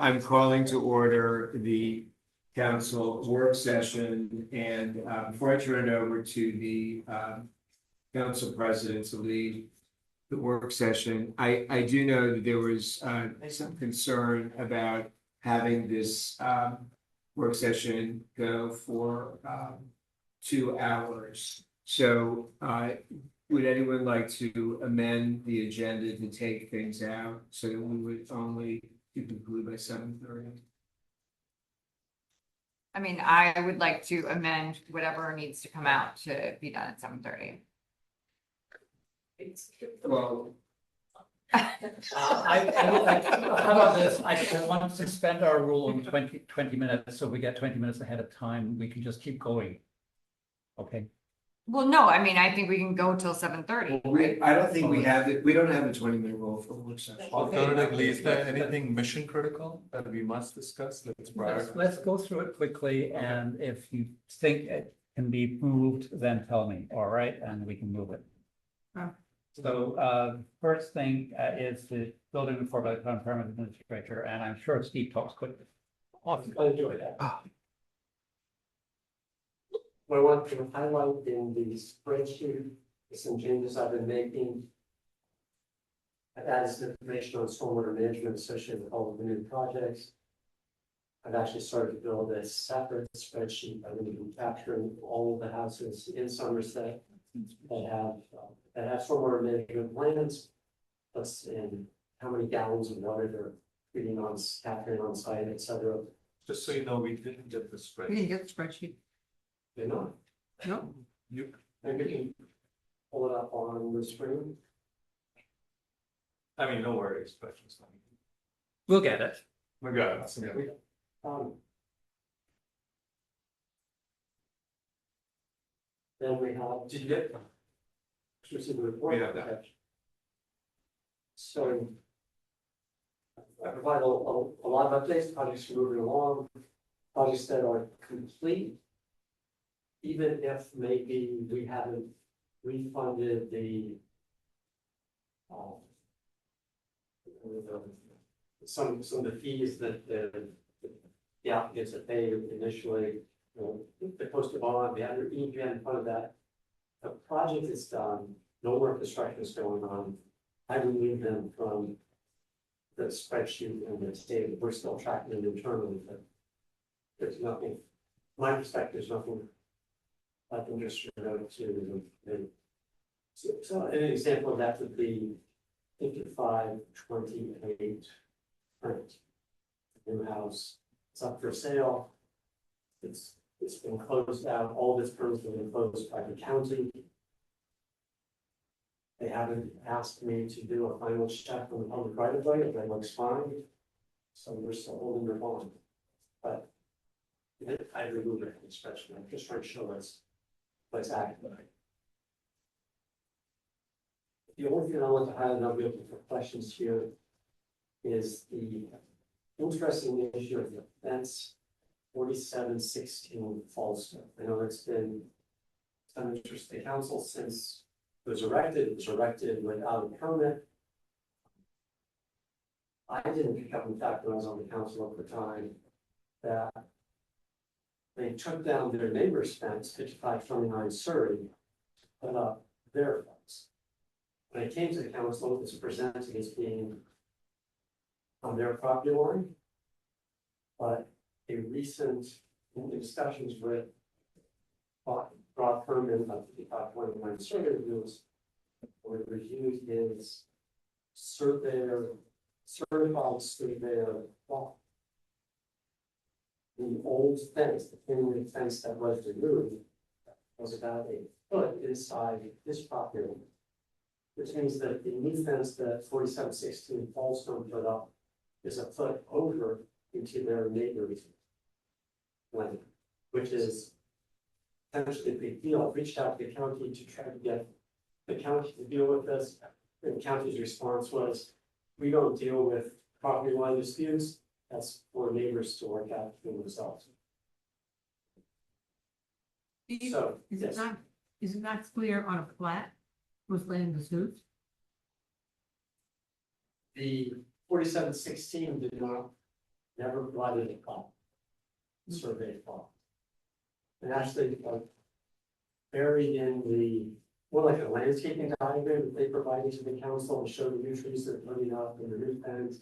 I'm calling to order the council work session, and before I turn it over to the council president to lead the work session, I do know that there was some concern about having this work session go for 2 hours. So would anyone like to amend the agenda to take things out so that we would only be concluded by 7:30? I mean, I would like to amend whatever needs to come out to be done at 7:30. Well, How about this? I want to suspend our rule on 20 minutes, so we get 20 minutes ahead of time. We can just keep going. Okay. Well, no, I mean, I think we can go till 7:30. I don't think we have it. We don't have a 20-minute rule for work session. Alternatively, is there anything mission critical that we must discuss? Let's go through it quickly, and if you think it can be moved, then tell me, all right, and we can move it. So first thing is the building report by the town permit administrator, and I'm sure Steve talks quickly. Awesome. I enjoy that. What I want to highlight in the spreadsheet is some changes I've been making. I've added some information on stormwater management associated with all of the new projects. I've actually started to build a separate spreadsheet by going to be capturing all of the houses in Somerset that have stormwater management plans. Plus, in how many gallons of water they're treating on, capturing on site, etc. Just so you know, we didn't get the spreadsheet. We didn't get the spreadsheet. They're not. No. Maybe you can pull it up on the screen. I mean, no worries, but just like. We'll get it. My God, yeah. Then we have. Did you get? The report. We have that. So. I provide a lot of updates, projects are moving along, projects that are complete. Even if maybe we haven't refunded the some of the fees that the applicants have paid initially, they posted bond, they had their EPN in front of that. The project is done, no more construction is going on. I remove them from the spreadsheet and the table. We're still tracking them internally, but there's nothing, from my perspective, there's nothing I can just note to them. So an example of that would be 5528 print. New house, it's up for sale. It's been closed out, all this permits have been closed by the county. They haven't asked me to do a final check on the public right of way, if that looks fine. So we're still holding their bond. But I removed it from the spreadsheet. I'm just trying to show us what's accurate. The only thing I want to highlight, and I'll be open for questions here, is the interesting issue of the fence 4716 Falstaff. I know it's been some interest to the council since it was erected without a permit. I didn't pick up, in fact, when I was on the council at the time, that they took down their neighbor's fence, 5529 Surrey, to put up their fence. When I came to the council, it was presented as being on their property line. But a recent, in the discussions with Rob Herman about 5529 Surrey reviews, where it reviewed his certified surveyor plot. The old fence, the family fence that was removed, was about a foot inside this property, which means that the new fence that 4716 Fallstone put up is a foot over into their neighbor's land, which is potentially a big deal. I reached out to the county to try to get the county to deal with this. And the county's response was, we don't deal with property line disputes. That's for neighbors to work out between themselves. So, Is yes. it not clear on a plat who's land disputes? The 4716 did not never provided a plot, survey plot. And actually, buried in the, more like a landscaping diagram that they provided to the council to show the new trees that are putting up and the new fence.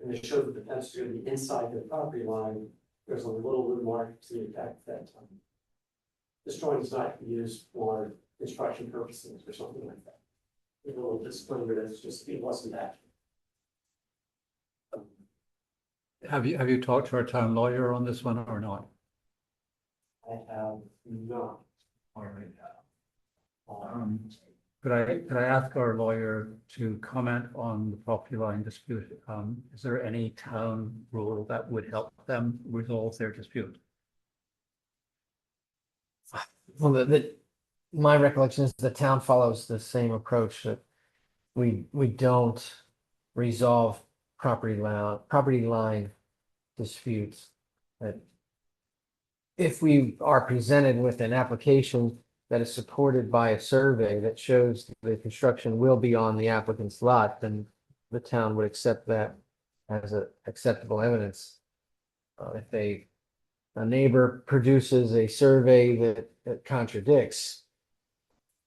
And it showed that the fence is gonna be inside the property line. There's a little remark to the effect that this drawing is not used for construction purposes or something like that. A little disclaimer that's just, it wasn't that. Have you talked to our town lawyer on this one or not? I have not. All right. Could I ask our lawyer to comment on the property line dispute? Is there any town rule that would help them resolve their dispute? Well, my recollection is the town follows the same approach that we don't resolve property line disputes. That if we are presented with an application that is supported by a survey that shows the construction will be on the applicant's lot, then the town would accept that as acceptable evidence. If a neighbor produces a survey that contradicts,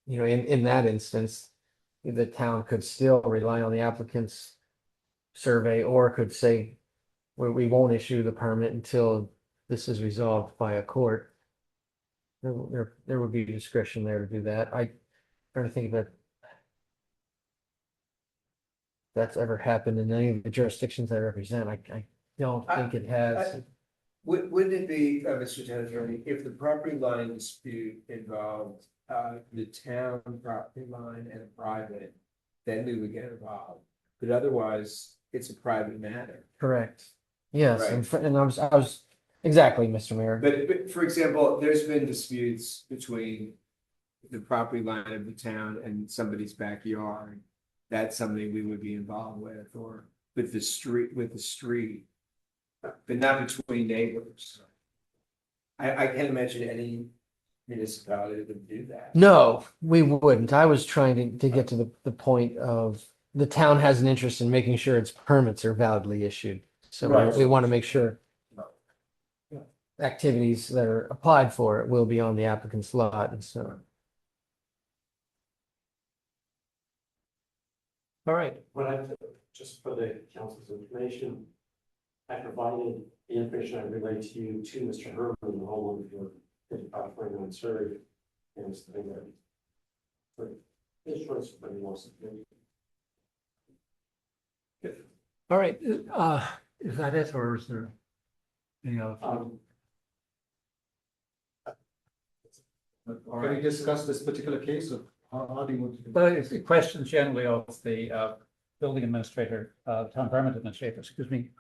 in that instance, the town could still rely on the applicant's survey, or could say, we won't issue the permit until this is resolved by a court. There would be discretion there to do that. I'm trying to think that that's ever happened in any of the jurisdictions I represent. I don't think it has. Wouldn't it be, Mr. Town Attorney, if the property line dispute involved the town property line and a private, then we would get involved. But otherwise, it's a private matter. Correct. Yes, Right. and I was exactly, Mr. Mayor. But for example, there's been disputes between the property line of the town and somebody's backyard. That's something we would be involved with, or with the street, but not between neighbors. I can't imagine any municipality that would do that. No, we wouldn't. I was trying to get to the point of the town has an interest in making sure its permits are validly issued. So Right. we want to make sure activities that are applied for it will be on the applicant's lot, and so. All right. What I, just for the council's information, I provided the information I relayed to you to Mr. Herman, the homeowner for 5529 Surrey, and Mr. Bingham. But his choice of what he wants to do. All right, is that it, or is there any other? Can we discuss this particular case of how do you want to? Well, it's a question generally of the building administrator, town permit administrator, excuse me.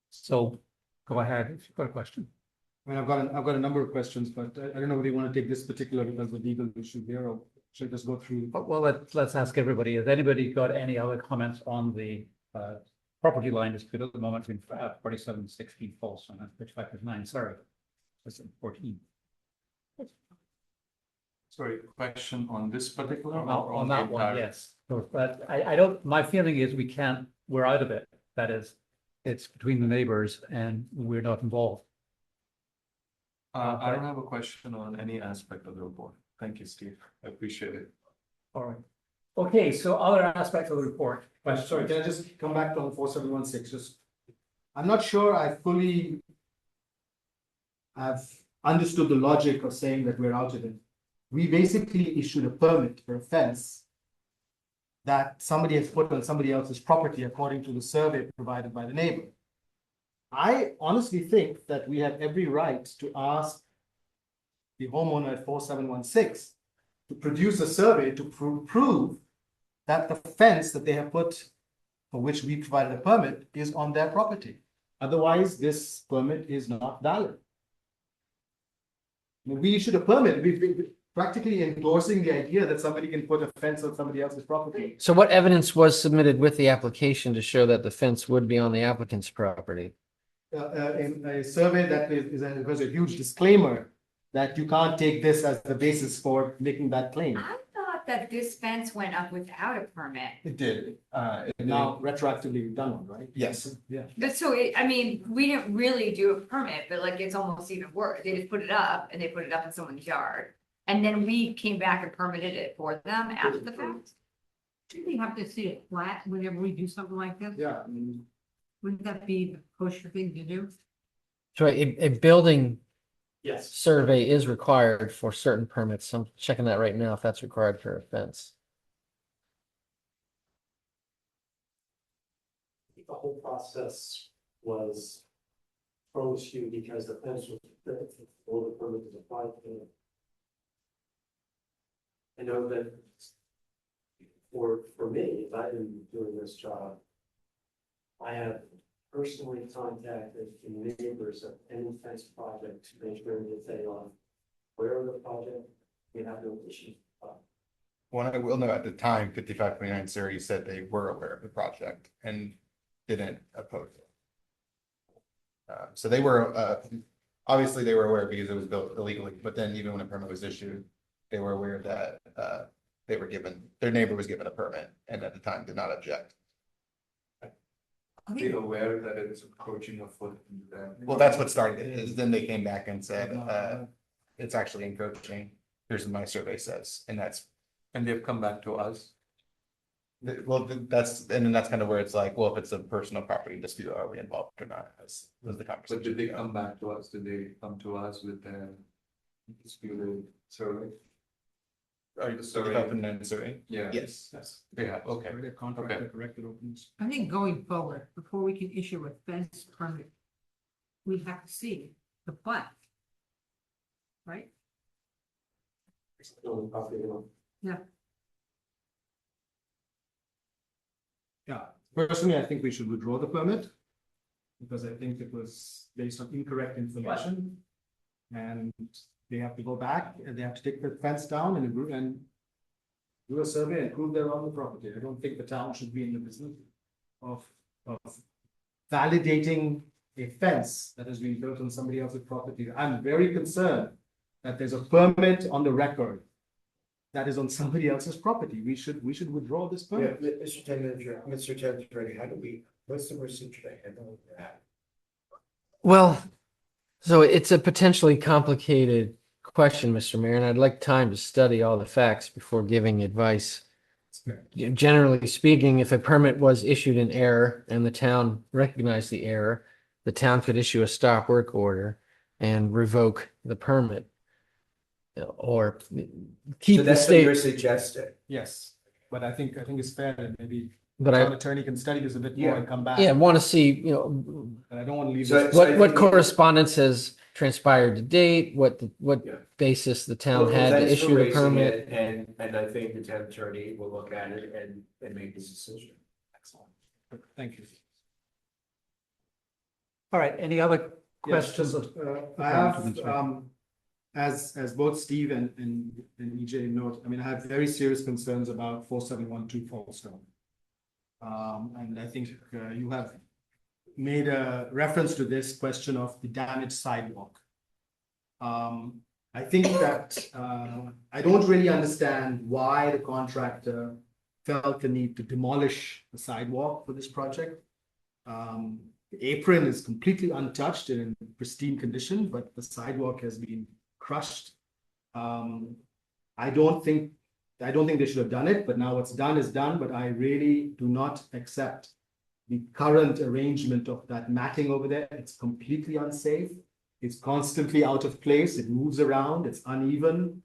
So go ahead if you've got a question. I mean, I've got a number of questions, but I don't know whether you want to take this particular because the legal issue here, or should I just go through? Well, let's ask everybody, has anybody got any other comments on the property line dispute at the moment between 4716 Folsom and 5559, sorry. That's 14. Sorry, question on this particular? or On the that one, entire- yes. So, but I don't, my feeling is we're out of it. That is, it's between the neighbors and we're not involved. I don't have a question on any aspect of the report. Thank you, Steve. I appreciate it. All right. Okay, so other aspects of the report. Sorry, can I just come back on 4716? Just, I'm not sure I fully have understood the logic of saying that we're out of it. We basically issued a permit for a fence that somebody has put on somebody else's property according to the survey provided by the neighbor. I honestly think that we have every right to ask the homeowner at 4716 to produce a survey to prove that the fence that they have put, for which we provided a permit, is on their property. Otherwise, this permit is not valid. We issued a permit, we practically endorsing the idea that somebody can put a fence on somebody else's property. So what evidence was submitted with the application to show that the fence would be on the applicant's property? In a survey that was a huge disclaimer that you can't take this as the basis for making that claim. I thought thought that this fence went up without a permit. It did, Now retroactively we've done one, right? yes, Yeah. But so I mean, we didn't really do a permit, but like it's almost even worse. They just put it up and they put it up in someone's yard. And then we came back and permitted it for them after the fact. Do we have to see it flat whenever we do something like this? Yeah, I mean, Wouldn't that be the kosher thing to do? So a building Yes, survey is required for certain permits. I'm checking that right now if that's required for a fence. the whole process was thrown askew because the fence was, all the permit was applied to. I know that for me, if I've been doing this job, I have personally contacted the neighbors of any fence project to make sure that they are aware of the project, we have no issues. One, I will know at the time, 5529 Surrey said they were aware of the project and didn't oppose it. So they were, obviously they were aware because it was built illegally, but then even when a permit was issued, they were aware that, they were given, their neighbor was given a permit and at the time did not object. are they aware that it is approaching a foot into them? Well, that's what started it, is then they came back and said, it's actually encroaching. Here's what my survey says, and that's, And they've come back to us. well, that's, and then that's kind of where it's like, well, if it's a personal property dispute, are we involved or not? Was the conversation. But did they come back to us? Did they come to us with their disputed survey? Are you Survey. up in that survey? Yeah. Yes. They have, okay. already a contractor corrected openings. I think going forward, before we can issue a fence permit, we have to see the plat. Right? On the property, Yeah, personally, I think we should withdraw the permit. Because I think it was based on incorrect information. And they have to go back and they have to take the fence down and do a survey and prove they're on the property. I don't think the town should be in the business of validating a fence that has been built on somebody else's property. I'm very concerned that there's a permit on the record that is on somebody else's property. We should withdraw this permit. Mr. Town Manager, Mr. Town Attorney, how do we, what's the procedure to handle that? Well, so it's a potentially complicated question, Mr. Mayor, and I'd like time to study all the facts before giving advice. Generally speaking, if a permit was issued in error and the town recognized the error, the town could issue a stop work order and revoke the permit. Or keep So the that's what you're state, suggesting. Yes, but I think it's fair that maybe but town I, attorney can study this a bit more Yeah. and come back. yeah, want to see, And I don't want to leave So- this. so I what think- correspondence has transpired to date, what Yeah. basis the town Well, had to thanks for issue the raising permit. it, And I think the town attorney will look at it and make his decision. Excellent. Thank you. All right, any other questions? I have, as both Steve and EJ note, I mean, I have very serious concerns about 4712 Fallstone. And I think you have made a reference to this question of the damaged sidewalk. I think that I don't really understand why the contractor felt the need to demolish the sidewalk for this project. The apron is completely untouched and in pristine condition, but the sidewalk has been crushed. I don't think they should have done it, but now what's done is done, but I really do not accept the current arrangement of that matting over there. It's completely unsafe. It's constantly out of place. It moves around. It's uneven.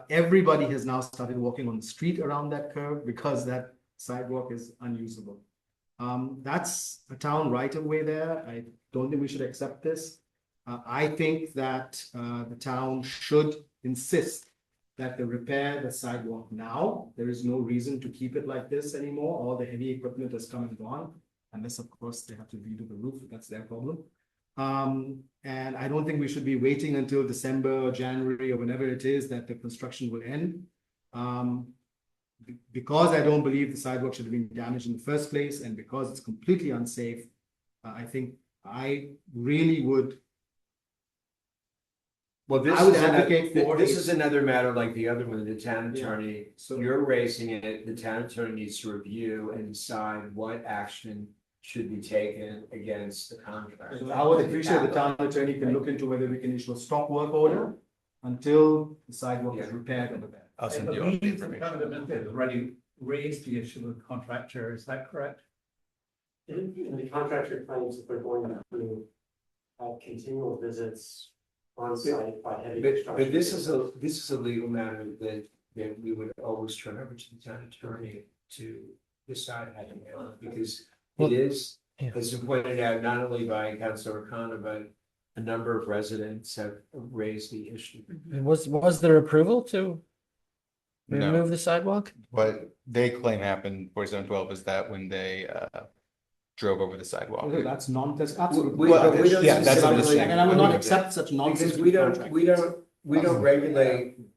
Everybody has now started walking on the street around that curve because that sidewalk is unusable. That's a town right of way there. I don't think we should accept this. I think that the town should insist that they repair the sidewalk now. There is no reason to keep it like this anymore. All the heavy equipment has come and gone, unless of course they have to redo the roof. That's their problem. And I don't think we should be waiting until December or January or whenever it is that the construction will end. Because I don't believe the sidewalk should have been damaged in the first place, and because it's completely unsafe, I think I really would Well, this I would is another, advocate for this a- is another matter like the other one, the town Yeah. attorney. So- You're raising it, the town attorney needs to review and decide what action should be taken against the contract. So I would appreciate the town attorney can look into whether we can issue a stop work order until the sidewalk is Yeah. repaired over there. I'll I send you all the believe the information. government has already raised the issue with the contractor, is that correct? In the contractor claims that they're going to have continual visits on site by heavy construction. But this is a legal matter that we would always turn over to the town attorney to decide how to handle it, because Well, it is, yeah. as been pointed out, not only by Councilor O'Connor, but a number of residents have raised the issue. Was there approval to No. remove the sidewalk? What they claim happened 4712 is that when they drove over the sidewalk. Okay, that's absolutely. We don't Yeah, that's what I'm specifically- saying. And I will not accept such nonsense. Because we don't regulate,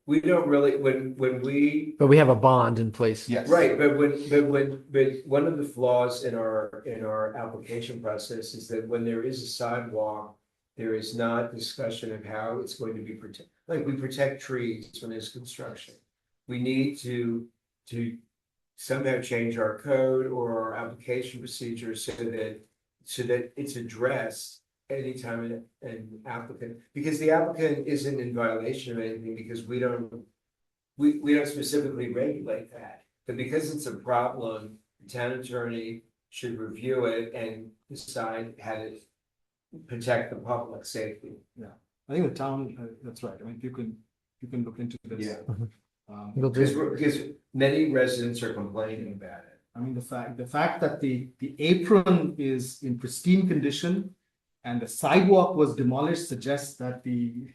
we don't really, when we, But we have a bond in place. Yes. right, but one of the flaws in our application process is that when there is a sidewalk, there is not discussion of how it's going to be protected, like we protect trees when there's construction. We need to somehow change our code or our application procedures so that it's addressed anytime an applicant, because the applicant isn't in violation of anything, because we don't specifically regulate that. But because it's a problem, the town attorney should review it and decide how to protect the public safety. I think the town, that's right. I mean, you can look into this. Yeah. We'll do. Because many residents are complaining about it. I mean, the fact that the apron is in pristine condition and the sidewalk was demolished suggests that the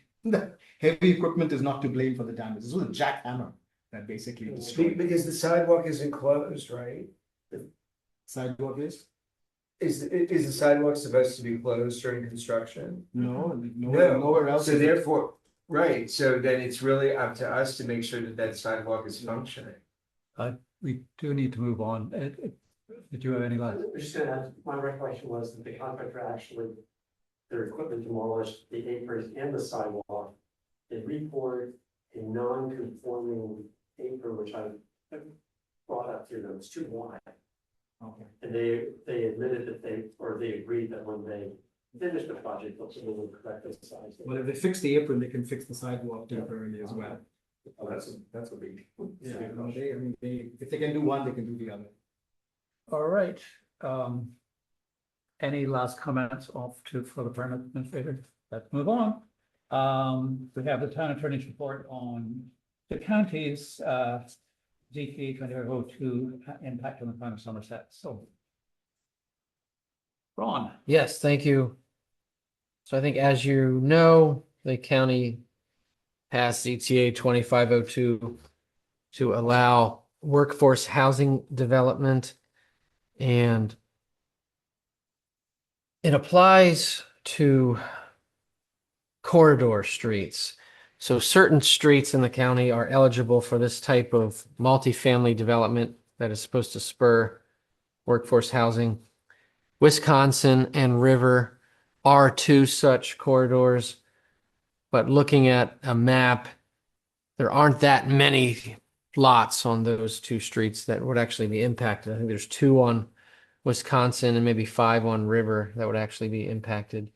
heavy equipment is not to blame for the damage. This was a jackhammer that basically destroyed. Because the sidewalk isn't closed, right? Sidewalk is? Is the sidewalk supposed to be closed during construction? No, No. nowhere else. So is it. therefore, right, so then it's really up to us to make sure that that sidewalk is functioning. We do need to move on. Did you have any last? I'm just gonna add, my recollection was that the contractor actually, their equipment demolished the aprons and the sidewalk. They repoured a non-conforming apron, which I brought up to them, it's too wide. Okay. And they admitted that they agreed that when they finished the project, they'll will correct the size. Well, if they fix the apron, they can fix the sidewalk temporarily as well. Oh, that's a big. Yeah, no, if they can do one, they can do the other. All right. Any last comments for the permit administrator? Let's move on. We have the town attorney's report on the county's ZT 2502 impact on the town of Somerset. So, Ron. Yes, thank you. So I think, as you know, the county passed ZTA 2502 to allow workforce housing development, and it applies to corridor streets. So certain streets in the county are eligible for this type of multifamily development that is supposed to spur workforce housing. Wisconsin and River are two such corridors, but looking at a map, there aren't that many lots on those two streets that would actually be impacted. I think there's 2 on Wisconsin and maybe 5 on River that would actually be impacted.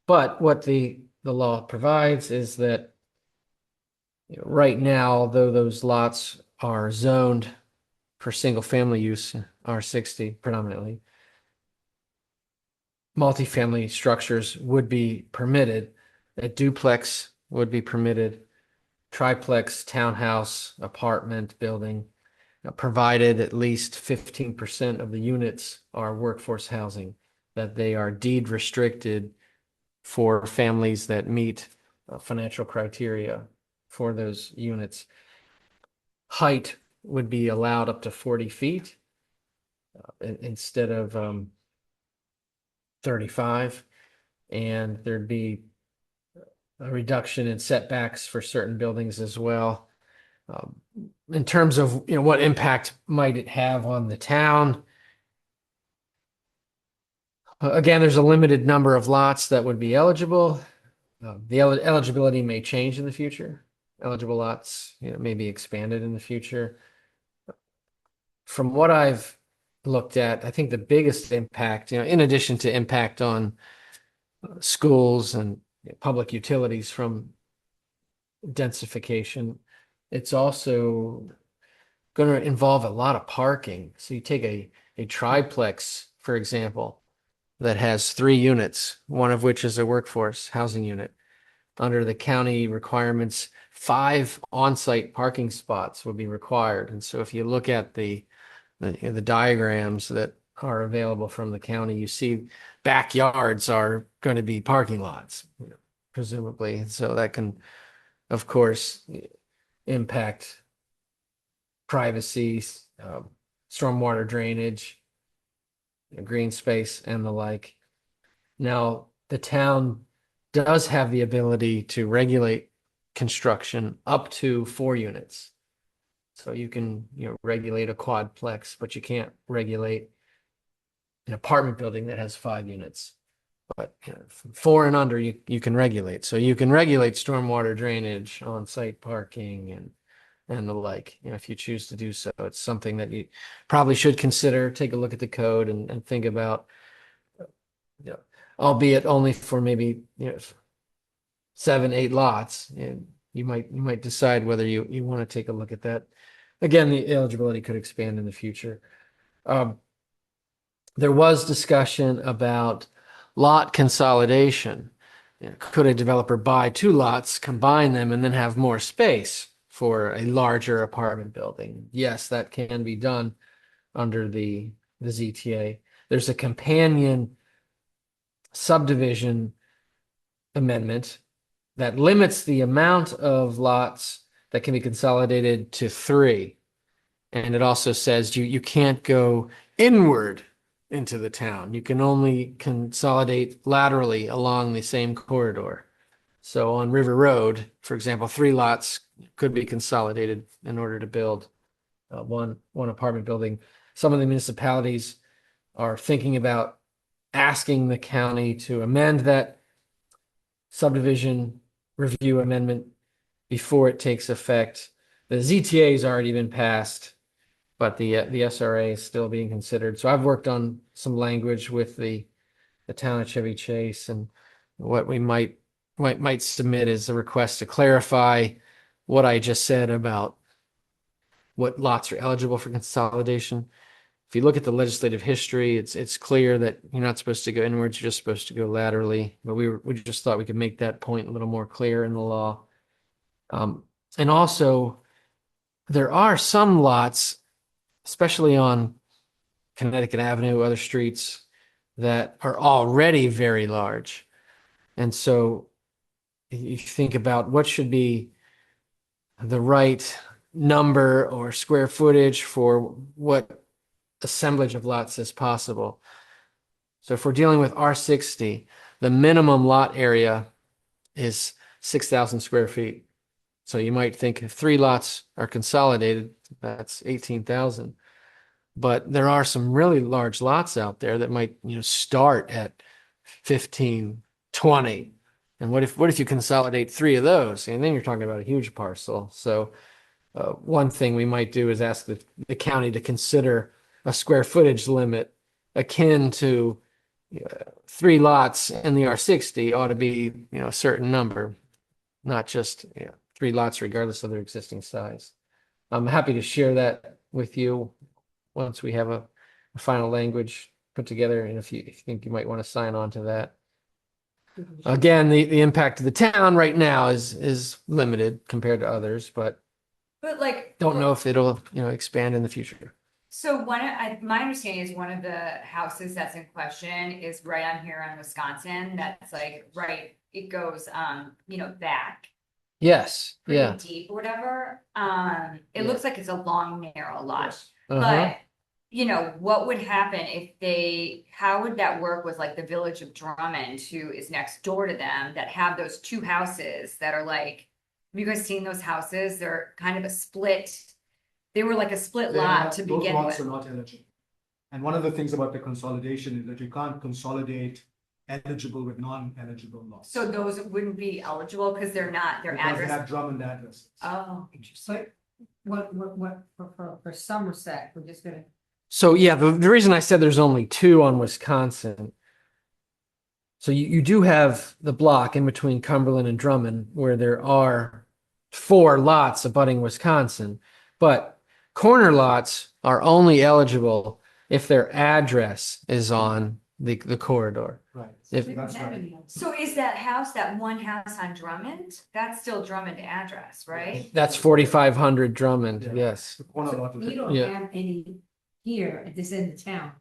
But what the law provides is that, you know, right now, although those lots are zoned for single family use, R60 predominantly, multifamily structures would be permitted. A duplex would be permitted, triplex, townhouse, apartment building, provided at least 15% of the units are workforce housing, that they are deed restricted for families that meet financial criteria for those units. Height would be allowed up to 40 feet instead of 35, and there'd be a reduction in setbacks for certain buildings as well. In terms of, you know, what impact might it have on the town? Again, there's a limited number of lots that would be eligible. The eligibility may change in the future. Eligible lots, may be expanded in the future. From what I've looked at, I think the biggest impact, in addition to impact on schools and public utilities from densification, it's also going to involve a lot of parking. So you take a triplex, for example, that has 3 units, one of which is a workforce housing unit. Under the county requirements, 5 on-site parking spots would be required. And so if you look at the diagrams that are available from the county, you see backyards are going to be parking lots, presumably. So that can, of course, impact privacy, stormwater drainage, green space, and the like. Now, the town does have the ability to regulate construction up to 4 units. So you can, regulate a quadplex, but you can't regulate an apartment building that has 5 units. But from 4 and under, you can regulate. So you can regulate stormwater drainage, on-site parking, and the like, if you choose to do so. It's something that you probably should consider, take a look at the code and think about, albeit only for maybe, 7, 8 lots. And you might decide whether you want to take a look at that. Again, the eligibility could expand in the future. There was discussion about lot consolidation. Could a developer buy 2 lots, combine them, and then have more space for a larger apartment building? Yes, that can be done under the ZTA. There's a companion subdivision amendment that limits the amount of lots that can be consolidated to 3. And it also says you can't go inward into the town. You can only consolidate laterally along the same corridor. So on River Road, for example, 3 lots could be consolidated in order to build one apartment building. Some of the municipalities are thinking about asking the county to amend that subdivision review amendment before it takes effect. The ZTA has already been passed, but the SRA is still being considered. So I've worked on some language with the town of Chevy Chase, and what we might submit is a request to clarify what I just said about what lots are eligible for consolidation. If you look at the legislative history, it's clear that you're not supposed to go inwards, you're just supposed to go laterally. But we just thought we could make that point a little more clear in the law. And also, there are some lots, especially on Connecticut Avenue, other streets, that are already very large. And so you think about what should be the right number or square footage for what assemblage of lots is possible. So if we're dealing with R60, the minimum lot area is 6,000 square feet. So you might think if 3 lots are consolidated, that's 18,000. But there are some really large lots out there that might, start at 15, 20. And what if you consolidate 3 of those? And then you're talking about a huge parcel. So one thing we might do is ask the county to consider a square footage limit akin to 3 lots in the R60 ought to be, a certain number, not just 3 lots regardless of their existing size. I'm happy to share that with you once we have a final language put together, and if you think you might want to sign on to that. Again, the impact to the town right now is limited compared to others, but like. don't know if it'll, expand in the future. So my understanding is one of the houses that's in question is right on here in Wisconsin. That's like, right, it goes, back. Yes, Pretty yeah. deep or whatever. It Yeah. looks like it's a long, narrow lot. Uh-huh. But, what would happen how would that work with like the village of Drummond, who is next door to them, that have those 2 houses that are like, have you guys seen those houses? They're kind of a split. They were like a split lot to begin Those lots with. are not eligible. And one of the things about the consolidation is that you can't consolidate eligible with non-eligible lots. So those wouldn't be eligible because they're not, their Because they address. have Drummond addresses. Oh, interesting. But for Somerset, we're just gonna, So yeah, the reason I said there's only two on Wisconsin. So you do have the block in between Cumberland and Drummond where there are 4 lots abutting Wisconsin, but corner lots are only eligible if their address is on the corridor. Right. If- we don't That's have right. any. So is that house, that one house on Drummond, that's still Drummond address, right? That's 4,500 Drummond, Yeah. yes. The corner lot is- You don't Yeah. have any here at this end of town.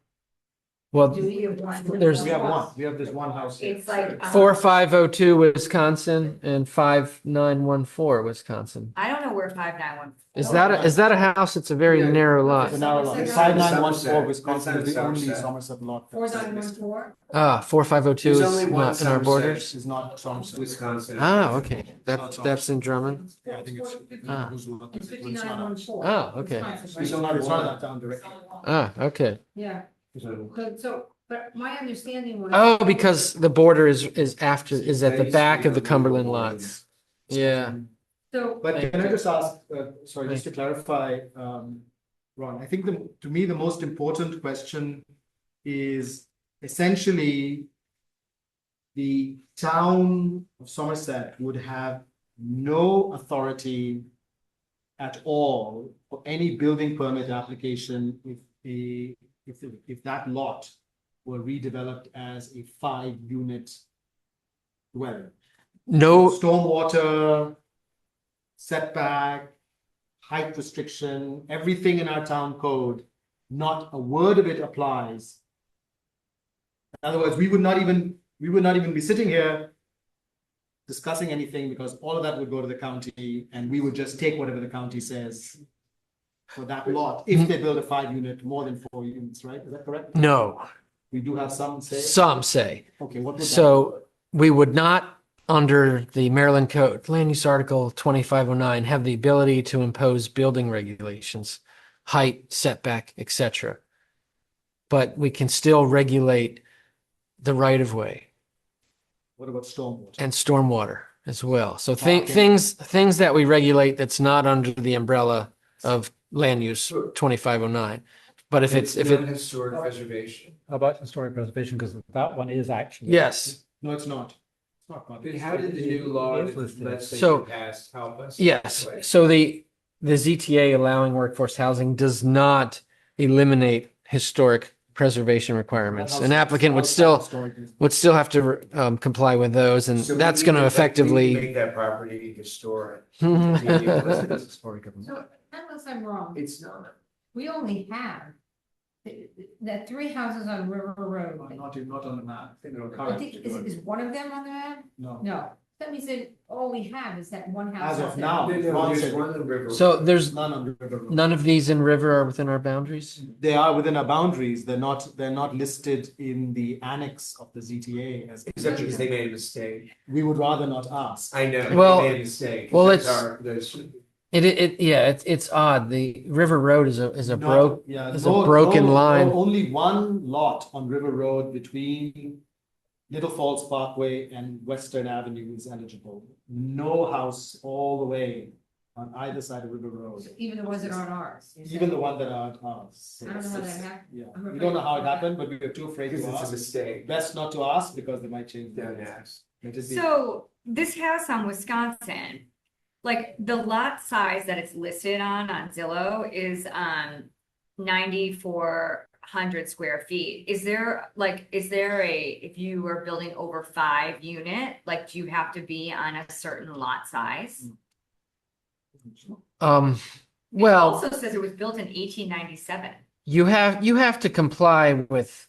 Well, Do we have one? There's- We have one, we have this one house here. It's like. 4502 Wisconsin and 5914 Wisconsin. I don't know where 5914. Is that a house? It's a very Yeah. narrow lot. So now, Somerset. 5914 Wisconsin Somerset. is the only Somerset. Somerset lot. 4914? 4502 There's is only one not in our Somerset. borders. Is not Somerset. Wisconsin. Okay. That's in Drummond. Yeah, I think it's. Ah. It's It's not ours. 5914. Oh, okay. It's not that down directly. Okay. Yeah, So- but my understanding was. Oh, because the border is at the back of the Cumberland lots. Yeah. So, But can I just ask, sorry, just to clarify, Ron, I think to me, the most important question is essentially the town of Somerset would have no authority at all for any building permit application if that lot were redeveloped as a 5-unit dwelling. No, Stormwater, setback, height restriction, everything in our town code, not a word of it applies. In other words, we would not even be sitting here discussing anything because all of that would go to the county and we would just take whatever the county says for that lot, if they build a 5-unit, more than 4 units, right? Is that correct? no, We do have some say. some say. Okay, what would that? So we would not, under the Maryland Code, Land Use Article 2509, have the ability to impose building regulations, height, setback, etc. But we can still regulate the right of way What about stormwater? and stormwater as well. So Okay. things that we regulate that's not under the umbrella of Land Use 2509. But if it's Non-historic preservation. How about historic preservation? Because that one is actually. yes, No, it's not. It's not. Bob. But how did the new law It is listed. that So- legislation passed help us? yes. So the ZTA allowing workforce housing does not eliminate historic preservation requirements. An applicant would still have to comply with those, and So we that's need going to we need effectively. Make that property historic. So, unless I'm wrong, It's not. we only have that 3 houses on River Road. Not on the map. I think, is one of them on the map? No. No, that means that all we have is that one house. As of out there. now. There's one in the river. So there's None on the river road. none of these in River are within our boundaries. They are within our boundaries. They're not listed in the annex of the ZTA as. Except because they made a mistake. We would rather not ask. I know, Well- they made a mistake. well, That's it's- our- those- It's odd. The River Road is a No, yeah, is a broken line. Only one lot on River Road between Little Falls Parkway and Western Avenue is eligible. No house all the way on either side of River Road, Even the ones that aren't ours. even the one that aren't ours. I don't know how that happened. Yeah, we don't know how it happened, but we were too afraid Because to it's a ask. mistake. Best not to ask because they might change. Don't their- ask. Let it be. So this house on Wisconsin, like the lot size that it's listed on Zillow is 9,400 square feet. Is there if you were building over 5 unit, like do you have to be on a certain lot size? It Well, also says it was built in 1897. you have to comply with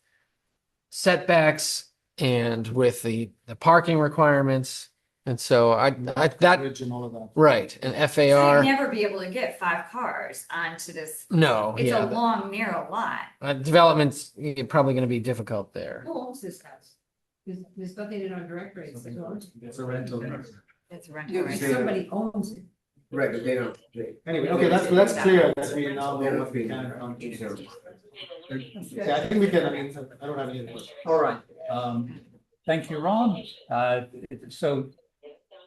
setbacks and with the parking requirements. And so that Bridge and all of that. right, an So FAR. you'd never be able to get 5 cars onto this. No, It's a yeah, long, narrow lot. development's probably going to be difficult there. Who owns this house? There's nothing in our direct rates. It's a rental. It's a rental, Yeah, right? they- Somebody owns it. Right, but they don't. Anyway, okay, that's clear that we now know what we can and can't do. Yeah, I think we can, I mean, I don't have any other questions. All right. Thank you, Ron. So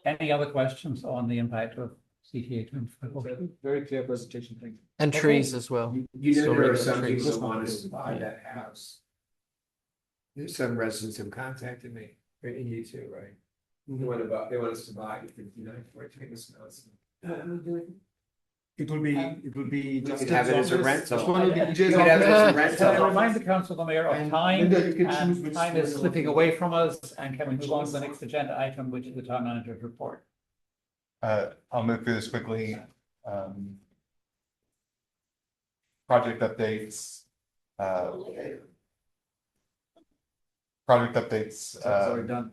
any other questions on the impact of CTA 25? Very clear presentation, thank you. And trees as well. You know, So there are regular some trees. people that want us to buy that house. There's some residents have contacted me, and you too, right? They want us to buy it, 59 Fort Tagus Mountain. It will be. We could have it as a rental. Just one of the And- EJ's You could have it as a office. Can I rental. remind the council, the mayor, of And time? Linda, you can choose And which time is one. slipping away from us, and can we move on to the next agenda item, which is the town manager's report? I'll move through this quickly. Project updates. Project updates, Sorry, done.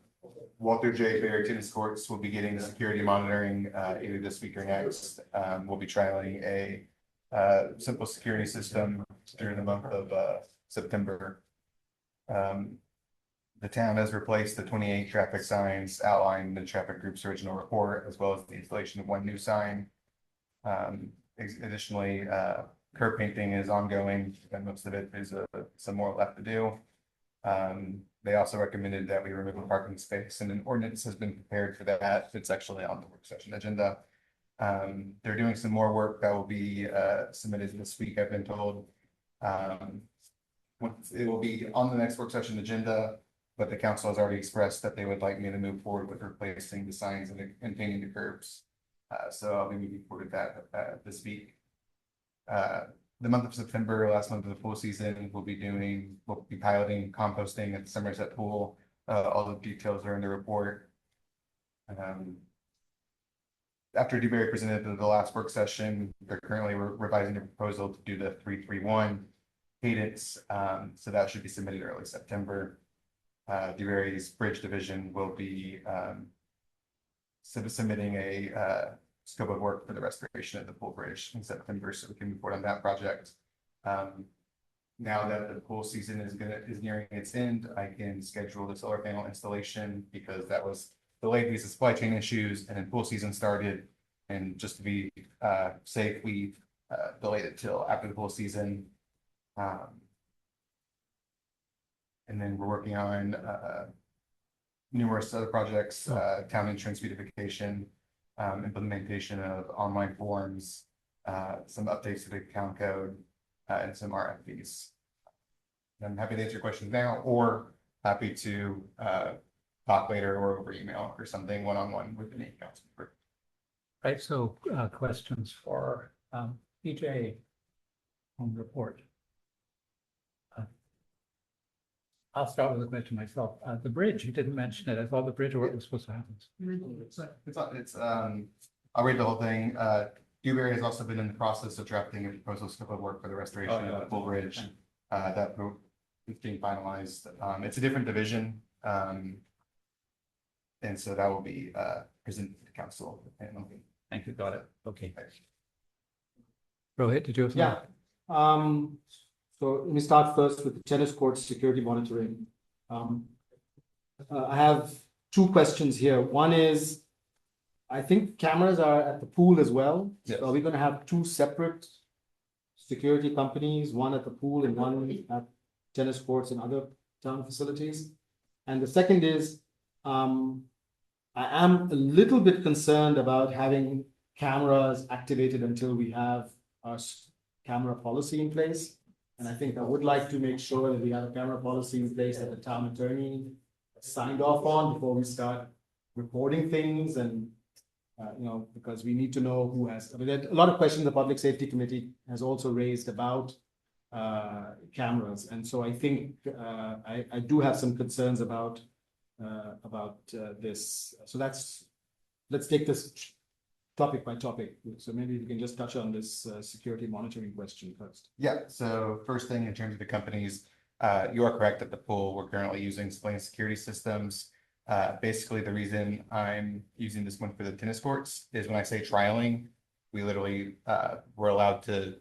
Walter J. Berry Tennis Courts will be getting security monitoring, either this week or next. We'll be trialing a, simple security system during the month of, September. The town has replaced the 28 traffic signs outlined in the traffic group's original report, as well as the installation of one new sign. Additionally, curb painting is ongoing, and most of it is, some more left to do. They also recommended that we remove a parking space, and an ordinance has been prepared for that. It's actually on the work session agenda. They're doing some more work that will be submitted this week, I've been told. It will be on the next work session agenda, but the council has already expressed that they would like me to move forward with replacing the signs and painting the curbs. So I'll be moving forward with that this week. The month of September, last month of the pool season, we'll be piloting composting at the Somerset Pool. All the details are in the report. After Dewberry presented to the last work session, they're currently revising the proposal to do the 3-3-1 cadence. So that should be submitted early September. Dewberry's bridge division will be submitting a scope of work for the restoration of the pool bridge in September, so we can move forward on that project. Now that the pool season is nearing its end, I can schedule the solar panel installation because that was delayed because of supply chain issues, and then pool season started. And just to be safe, we delayed it till after the pool season. And then we're working on numerous other projects, town insurance beautification, implementation of online forms, some updates to the account code, and some RFPs. I'm happy to answer questions now, or happy to talk later or over email or something one-on-one with the council member. Right, so questions for PJ on the report. I'll start with a question myself. The bridge, you didn't mention it. I thought the bridge work was supposed to happen. I'll read the whole thing. Dewberry has also been in the process of drafting a proposal scope of work for the restoration of the full bridge. That is being finalized. It's a different division. And so that will be presented to the council. Thank you, got it. Okay. Rohit, did you have something? Yeah. So let me start first with the tennis court security monitoring. I have two questions here. One is, I think cameras are at the pool as well. Yes. So are we gonna have two separate security companies, one at the pool and one at tennis courts and other town facilities? And the second is, I am a little bit concerned about having cameras activated until we have our camera policy in place. And I think I would like to make sure that we have a camera policy in place that the town attorney signed off on before we start recording things and, because we need to know who has, I mean, there are a lot of questions the Public Safety Committee has also raised about cameras. And so I think I do have some concerns about this. So let's take this topic by topic. So maybe we can just touch on this security monitoring question first. Yeah, so first thing in terms of the companies, you are correct at the pool. We're currently using Splane security systems. Basically, the reason I'm using this one for the tennis courts is when I say trialing, we literally we're allowed to.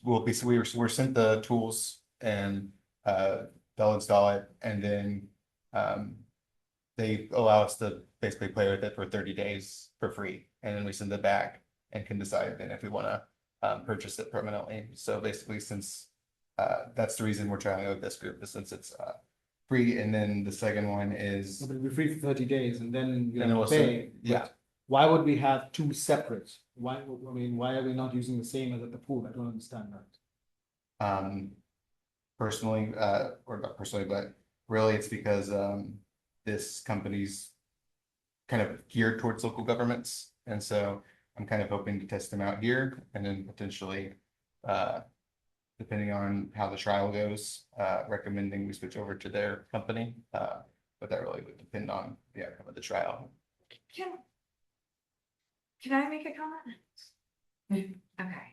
We're sent the tools and they'll install it, and then they allow us to basically play with it for 30 days for free, and then we send it back and can decide then if we want to purchase it permanently. So basically, since that's the reason we're trying with this group, is since it's free, and then the second one is, It'll be free for 30 days and then you And then have we'll to pay. send- yeah. But why would we have two separate? Why, I mean, why are we not using the same as at the pool? I don't understand that. personally, or not personally, but really it's because, this company's kind of geared towards local governments. And so I'm kind of hoping to test them out here and then potentially, depending on how the trial goes, recommending we switch over to their company. But that really would depend on the outcome of the trial. Can I make a comment? Okay.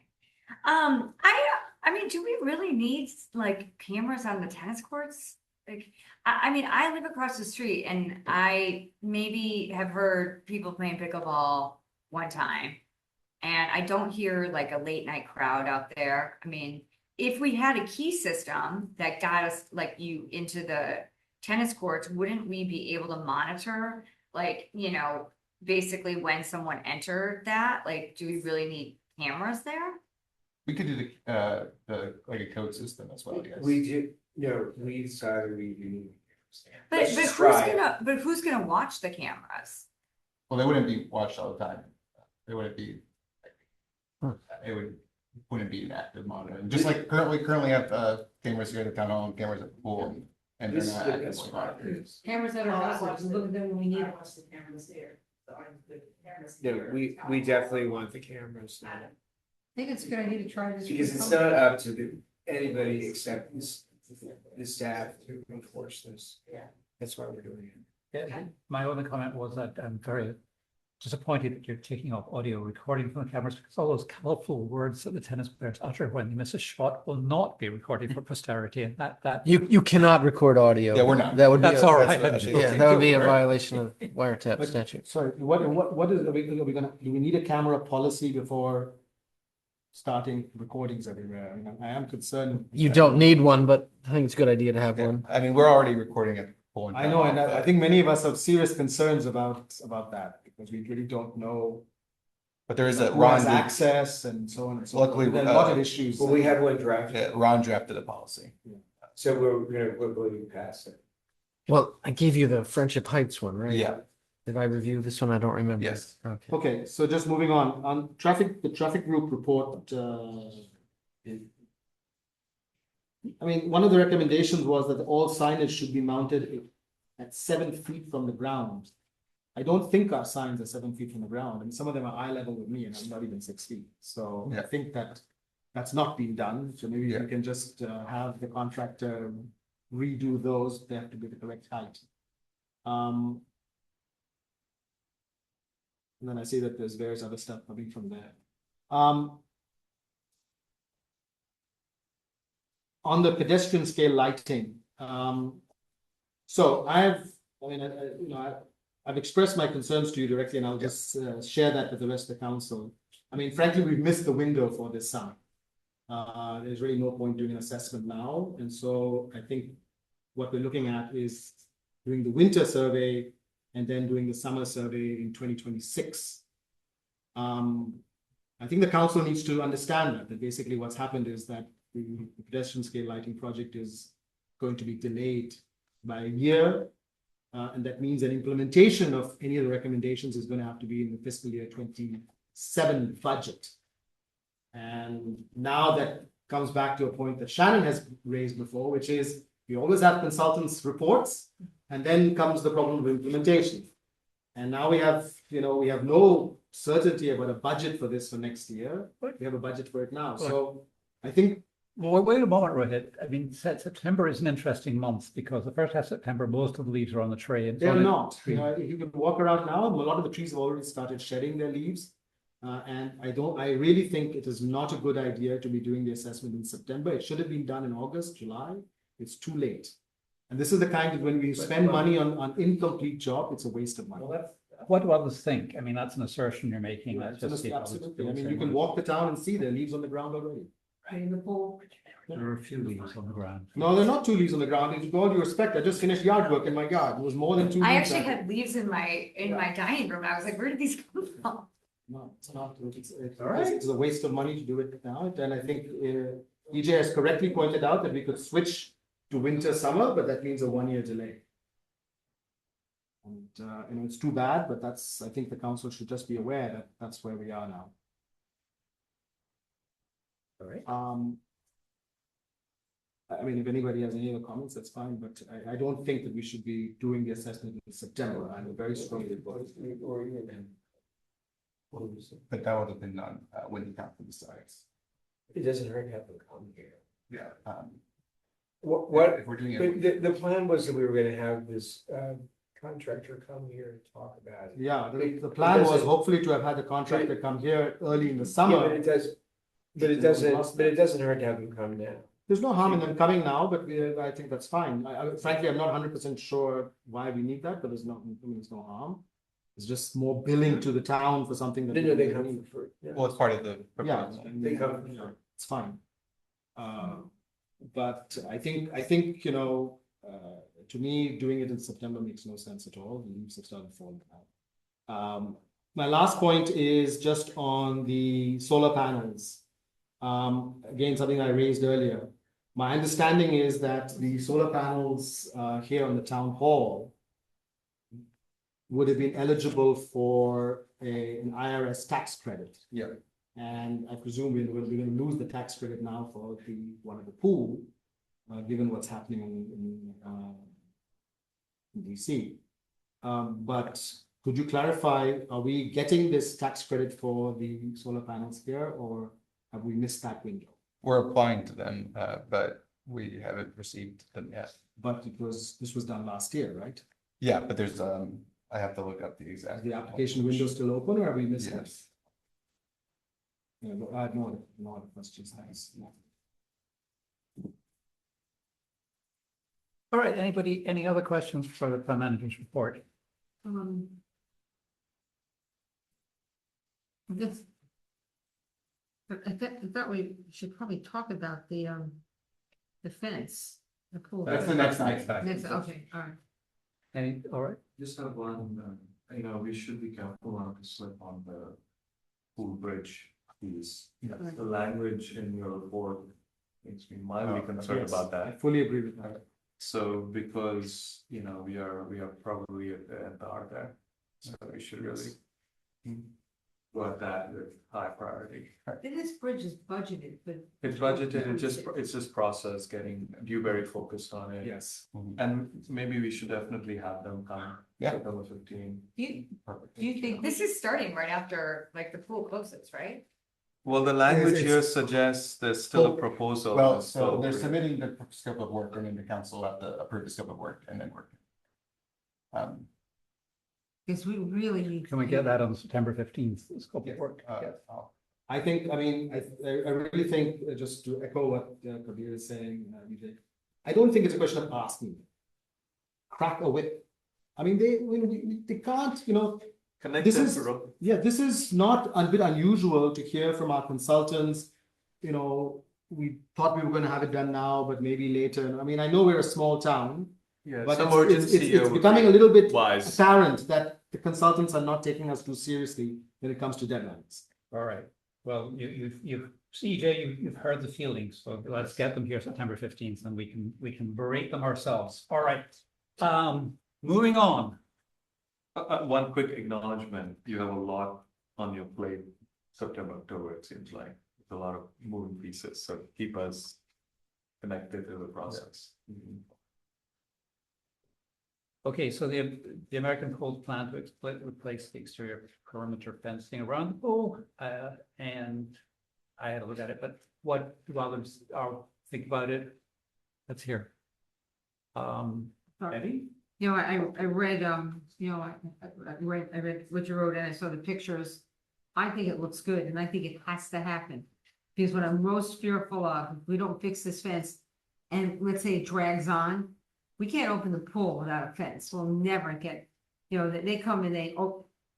I mean, do we really need like cameras on the tennis courts? Like, I mean, I live across the street and I maybe have heard people playing pickleball one time. And I don't hear like a late night crowd out there. I mean, if we had a key system that got us like you into the tennis courts, wouldn't we be able to monitor like, you know, basically when someone entered that? Like, do we really need cameras there? We could do the like a code system as well, yes. We do, no, we decided we do. But who's gonna watch the cameras? Well, they wouldn't be watched all the time. They wouldn't be. Wouldn't be an active monitoring, just like currently have cameras here at the town hall, and cameras at the pool. And they're This is not the actively best monitored. part. Cameras that are also, look at them when we need them. No, we definitely want the cameras now. I think it's a good idea to try this. Because it's not up to anybody except the staff to enforce this. Yeah. That's why we're doing it. Yeah, my only comment was that I'm very disappointed that you're taking off audio recording from the cameras because all those colorful words that the tennis players utter when they miss a shot will not be recorded for posterity, and that. You cannot record audio. Yeah, we're not. That would be. That's a- all right. that's what I Yeah, should- that would be a violation of wiretap But- statute. Sorry, what is, are we gonna, do we need a camera policy before starting recordings everywhere? I mean, I am concerned. You don't need one, but I think it's a good idea to have Yeah, one. I mean, we're already recording at the pool. and I know, and town hall, I think many of us have serious concerns about that, because we really don't know But there is a who has Ron, access and so on and so forth. Luckily, There are a lot of issues. Well, we have one drafted, yeah, Ron drafted a policy. so we're going to pass it. Well, I gave you the Friendship Heights one, right? Yeah, Did I review this one? I don't remember. yes. Okay. Okay, so just moving on traffic, the traffic group report, I mean, one of the recommendations was that all signage should be mounted at 7 feet from the ground. I don't think our signs are 7 feet from the ground, and some of them are eye level with me, and I'm not even 6 feet. So I Yeah. think that that's not been done, so maybe Yeah. we can just have the contractor redo those, they have to be the correct height. And then I see that there's various other stuff coming from there. On the pedestrian scale lighting, so I've expressed my concerns to you directly, and I'll just share that with the rest of the council. I mean, frankly, we've missed the window for this summer. There's really no point doing an assessment now, and so I think what we're looking at is doing the winter survey and then doing the summer survey in 2026. I think the council needs to understand that basically what's happened is that the pedestrian scale lighting project is going to be delayed by a year. And that means an implementation of any of the recommendations is going to have to be in the fiscal year 27 budget. And now that comes back to a point that Shannon has raised before, which is we always have consultants' reports, and then comes the problem of implementation. And now we have no certainty about a budget for this for next year. We have a budget for it now. So I think Well, wait a moment, Rohit. I mean, September is an interesting month because the first half of September, most of the leaves are on the tree. And they're not. You know, if you can walk around now, a lot of the trees have already started shedding their leaves. And I really think it is not a good idea to be doing the assessment in September. It should have been done in August, July. It's too late. And this is the kind of when we spend money on incomplete job, it's a waste of money. What do others think? I mean, that's an assertion you're making. That's just. Absolutely. I mean, you can walk the town and see there are leaves on the ground already. In the pool. There are a few leaves on the ground. No, there are not 2 leaves on the ground. With all due respect, I just finished yard work in my yard. It was more than 2 leaves. I actually had leaves in my dining room. I was like, where did these come from? No, it's not. All right. It's a waste of money to do it now. And I think EJ has correctly pointed out that we could switch to winter, summer, but that means a 1 year delay. And, it's too bad, but I think the council should just be aware that that's where we are now. All right. I mean, if anybody has any other comments, that's fine, but I don't think that we should be doing the assessment in September. I'm very strongly opposed. But that would have been done when the council decides. It doesn't hurt to have them come here. Yeah. What, If we're doing it. the plan was that we were gonna have this, contractor come here and talk about it. Yeah, the It plan was doesn't- hopefully to have had the contractor come here early in the Yeah, summer. but it doesn't hurt to have them come now. There's no harm in them coming now, but I think that's fine. Frankly, I'm not 100% sure why we need that, but there's no harm. It's just more billing to the town for something that. They know they come for, yeah. Well, it's part of the Yeah, proposal. They come- it's fine. But I think, to me, doing it in September makes no sense at all. The leaves have started falling now. My last point is just on the solar panels. Again, something I raised earlier. My understanding is that the solar panels here on the town hall would have been eligible for an IRS tax credit. Yeah. And I presume we're going to lose the tax credit now for the one at the pool, given what's happening in DC. But could you clarify, are we getting this tax credit for the solar panels here, or have we missed that window? We're applying to them, but we haven't received them yet. But this was done last year, right? Yeah, but there's, I have to look up the exact. Is the application window still open, or have we missed it? Yes. Yeah, but I have no other questions. Thanks. All right, any other questions for the town manager's report? This. But I thought we should probably talk about the fence, the pool. That's the next item. Next, okay, all right. All right, Just have one, we should be careful not to slip on the pool bridge piece. Right. The language in your report makes me mildly concerned Yes, about I that. fully agree with that. So because, we are probably at the heart there. So we should really go at that with high priority. This bridge is budgeted, but. It's budgeted, it's just process, getting Dewberry focused on it. Yes. And maybe we should definitely have them come. Yeah. September 15. Do you think this is starting right after like the pool closes, right? Well, the language It's- here suggests there's still a proposal. Well, so so they're submitting the scope of work, and then the council have to approve the scope of work and then work. Because we really need. can we get that on September 15th, scope of work? I think, I mean, I really think, just to echo what Kabir is saying, Vijay, I don't think it's a question of asking. Crack a whip. I mean, they can't, Connected this is- to road. yeah, this is not a bit unusual to hear from our consultants. We thought we were going to have it done now, but maybe later. I mean, I know we're a small town, Yeah, but some it's urgency here it's would becoming be a little bit wise. apparent that the consultants are not taking us too seriously when it comes to deadlines. All right, well, CJ, you've heard the feelings, so let's get them here September 15th, and we can berate them ourselves. All right. Moving on. One quick acknowledgement, you have a lot on your plate, September, October, it seems like, with a lot of moving pieces, so keep us connected to the process. Okay, so the American Cold plan to replace the exterior perimeter fencing around the pool, and I had a look at it, but what do others think about it? Let's hear. Eddie? I read, I read what you wrote and I saw the pictures. I think it looks good and I think it has to happen. Because what I'm most fearful of, if we don't fix this fence and let's say it drags on, we can't open the pool without a fence. We'll never get, they come and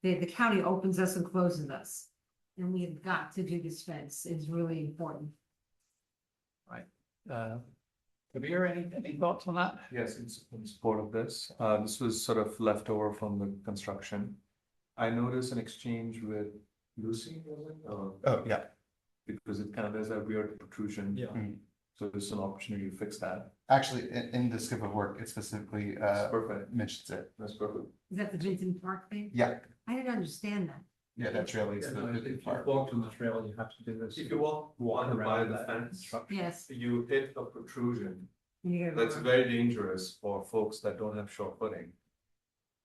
the county opens us and closes us. And we have got to do this fence. It's really important. Kabir, any thoughts on that? Yes, in support of this, this was sort of left over from the construction. I noticed an exchange with Lucy, was it? Oh, yeah, Because it kind of, there's a weird protrusion. Yeah. So there's an opportunity to fix that. Actually, in the scope of work, it specifically, Perfect. mentions it. That's perfect. Is that the Vinton Park thing? Yeah, I didn't understand that. yeah, that trail leads to the If Vinton you Park. walk on the trail, you have to do this. If you walk by around the that fence, construction. Yes. you hit a protrusion. You gotta That's go- very dangerous for folks that don't have sure footing.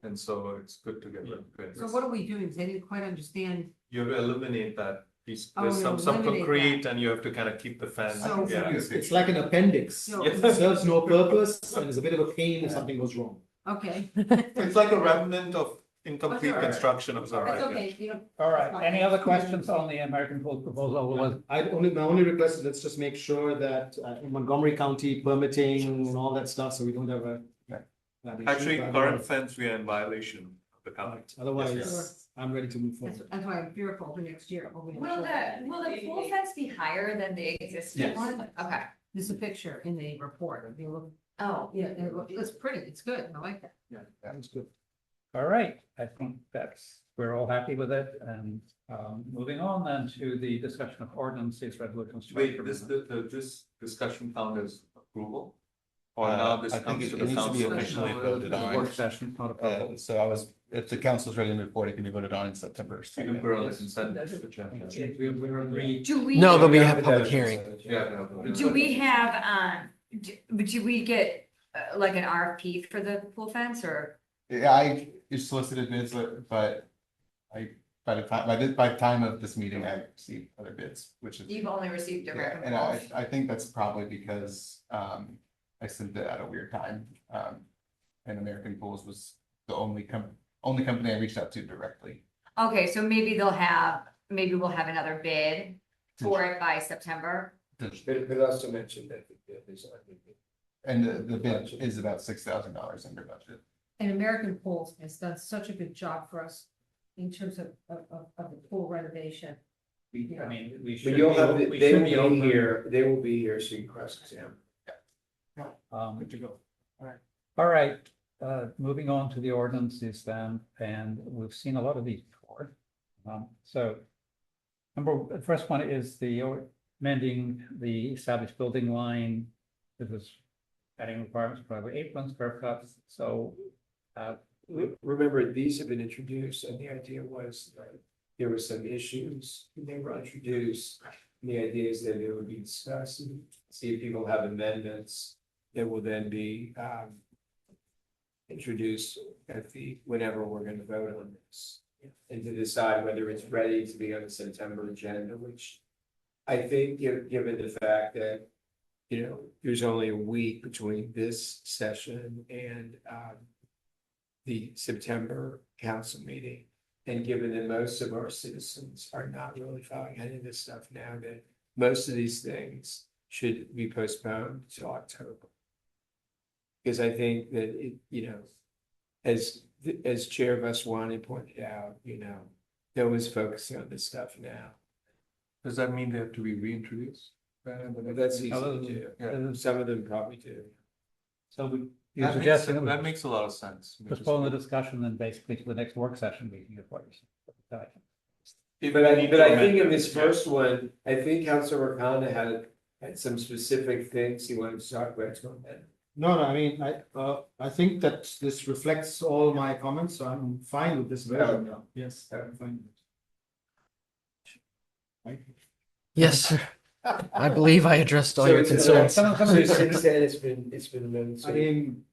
And so it's good to get rid of it. So what are we doing? 'Cause I didn't quite understand. You have to eliminate that piece. Oh, There's you some eliminate concrete and you have to kind of keep the fence. So- Yeah. It's like an appendix. No. It serves no purpose and is a bit of a pain if something goes wrong. Okay. It's like a remnant of incomplete That's all right. construction of some. That's okay, you know. All right, any other questions on the American Pool proposal? Well, My only request is let's just make sure that in Montgomery County permitting and all that stuff, so we don't have a. Yeah. that issue. Actually, But current fence, we are in violation of the county. Otherwise, I'm ready to move That's, forward. that's why I'm fearful for next year. Hoping Will the pool fence be higher than the existing Yes. one? Okay. There's a picture in the report. If you look, Oh, yeah, it's pretty. It's good. I like that. That's good. all right, I think we're all happy with it, and moving on then to the discussion of ordinances, resolutions. Wait, this discussion count as approval? Or now this I think comes it to it the needs to be council? officially voted Work on. session, not a problem. So if the council's ready to move forward, it can be voted on in September. You can put on the consent agenda. We're agreed. do we? No, there'll be a public hearing. Yeah. Do we have, do we get like an RFP for the pool fence or? Yeah, I solicited bids, but by the time of this meeting, I received other bids, which is. You've only received Yeah, American and Pools? I think that's probably because, I sent it at a weird time. And American Pools was the only company I reached out to directly. Okay, so maybe maybe we'll have another bid for it by September. But also mentioned that there's. And the bid is about $6,000 under budget. And American Pools has done such a good job for us in terms of the pool renovation. I mean, we should. But you'll have, we they should will be open. here, they will be here, so you can cross examine. Good to go. All right, moving on to the ordinances then, and we've seen a lot of these before. So the first one is the amending the established building line. This is adding requirements for driveway aprons, curb cuts, so. Remember, these have been introduced, and the idea was that there were some issues, and they were introduced. And the idea is that it would be discussed, and see if people have amendments that will then be introduced whenever we're gonna vote on this. And to decide whether it's ready to be on the September agenda, which I think, given the fact that, there's only a week between this session and the September council meeting. And given that most of our citizens are not really following any of this stuff now, that most of these things should be postponed to October. Because I think that as Chair Vaswani pointed out, no one's focusing on this stuff now. Does that mean they have to be reintroduced? But that's easy to do. Yeah. Some of them probably do. So you're That suggesting that that we makes a lot of sense. postpone the discussion then basically to the next work session meeting. Is what you're saying. But I think in this first one, I think Councilor Khanna had some specific things he wanted to talk about. No, I mean, I think that this reflects all my comments, so I'm fine with this version now. Yes, I'm fine. Right? Yes, sir. I believe I addressed all your concerns. Since then, it's been amended. I mean,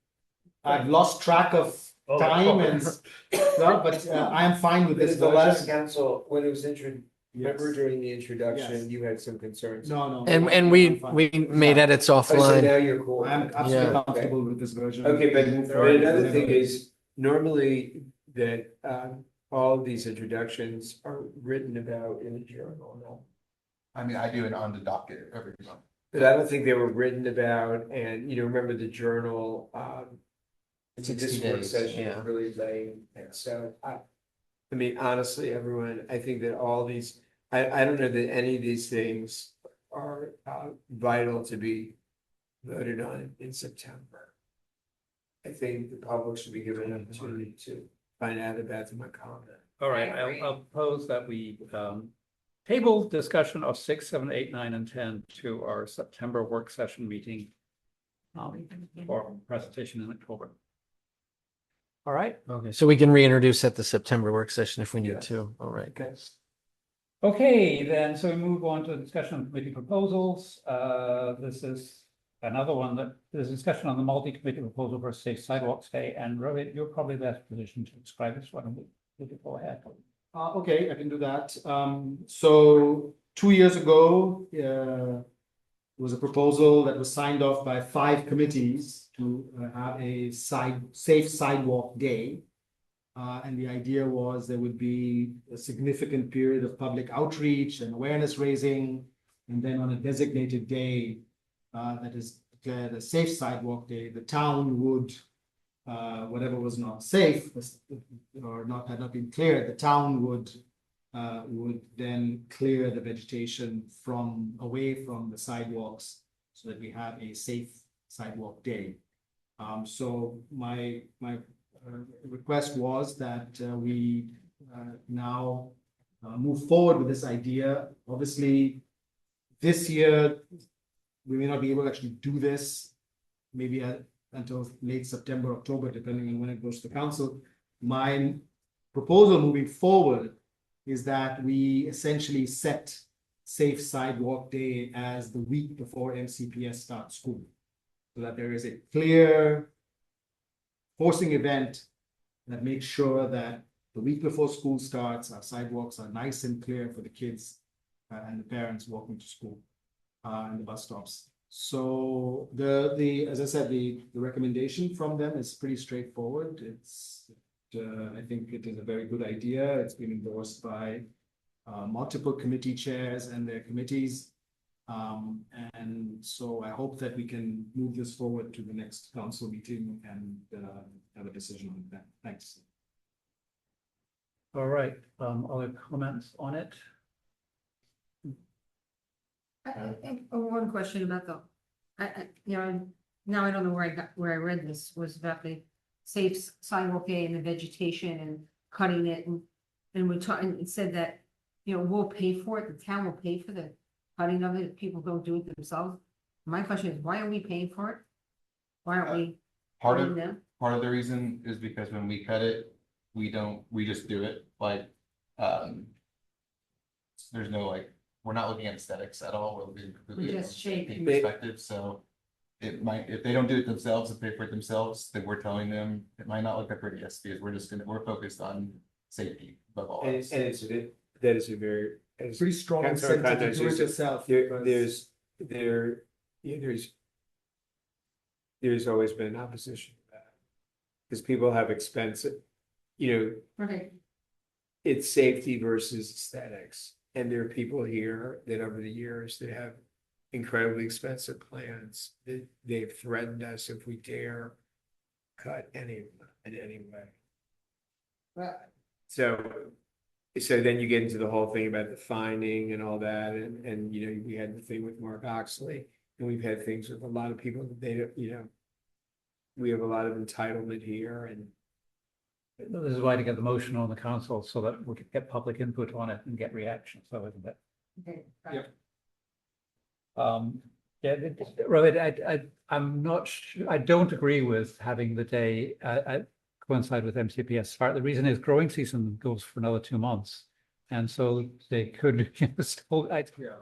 I've lost track of time and stuff, but I am fine with this The last version. council, when it was remember Yes. during the introduction, Yes. you had some concerns. No. And I'm we fine. made edits Oh, so offline. now you're cool. I'm absolutely Yeah. comfortable with this version. Okay, but Move forward. another thing is, normally that, all of these introductions are written about in the journal, no? I mean, I do it on the docket every month. But I don't think they were written about, and remember the journal, this 60 work days, session yeah. is really late, and so I mean, honestly, everyone, I think that all these, I don't know that any of these things are vital to be voted on in September. I think the public should be given an opportunity to find out about them and comment. All right, I agree. I'll propose that we table discussion of 6, 7, 8, 9, and 10 to our September work session meeting. for presentation in October. All right. Okay, so we can reintroduce at the September work session if we need Yes. to. All right. Okay. Okay, then, so we move on to discussion of committee proposals. This is another one that there's discussion on the multi-committee proposal for Safe Sidewalks Day, and Rohit, you're probably best positioned to describe this one. We can go ahead. Okay, I can do that. So 2 years ago, was a proposal that was signed off by 5 committees to have a safe sidewalk day. And the idea was there would be a significant period of public outreach and awareness raising. And then on a designated day, that is declared a safe sidewalk day, the town would, whatever was not safe or had not been cleared, the town would then clear the vegetation away from the sidewalks so that we have a safe sidewalk day. So my request was that we now move forward with this idea. Obviously, this year, we may not be able to actually do this, maybe until late September, October, depending on when it goes to council. My proposal moving forward is that we essentially set Safe Sidewalk Day as the week before MCPS starts school, so that there is a clear forcing event that makes sure that the week before school starts, our sidewalks are nice and clear for the kids and the parents walking to school and the bus stops. So as I said, the recommendation from them is pretty straightforward. I think it is a very good idea. It's been endorsed by multiple committee chairs and their committees. And so I hope that we can move this forward to the next council meeting and have a decision on that. Thanks. All right, other comments on it? One question about now I don't know where I read this, was about the safe sidewalk day and the vegetation and cutting it, and we're talking, it said that, we'll pay for it, the town will pay for the cutting of it if people don't do it themselves. My question is, why are we paying for it? Why aren't we Part paying of, them? part of the reason is because when we cut it, we just do it like, there's no we're not looking at aesthetics at all. We're looking completely We just from a shape safety it. perspective, so it might, if they don't do it themselves and pay for it themselves, then we're telling them it might not look that prettiest because we're focused on safety above all And else. that is a very. Pretty strong Councilor incentive to Conrad do it says yourself. There's because- there's always been opposition to that. Because people have expensive, Okay, it's safety versus aesthetics. And there are people here that over the years that have incredibly expensive plans that they've threatened us if we dare cut in any way. well, So then you get into the whole thing about the finding and all that, and we had the thing with Mark Oxley, and we've had things with a lot of people that they don't, we have a lot of entitlement here, and This is why to get the motion on the council so that we can get public input on it and get reaction, so isn't it? okay. Yep. Yeah, Rohit, I'm not sure, I don't agree with having the day coincide with MCPS start. The reason is growing season goes for another 2 months. And so they could,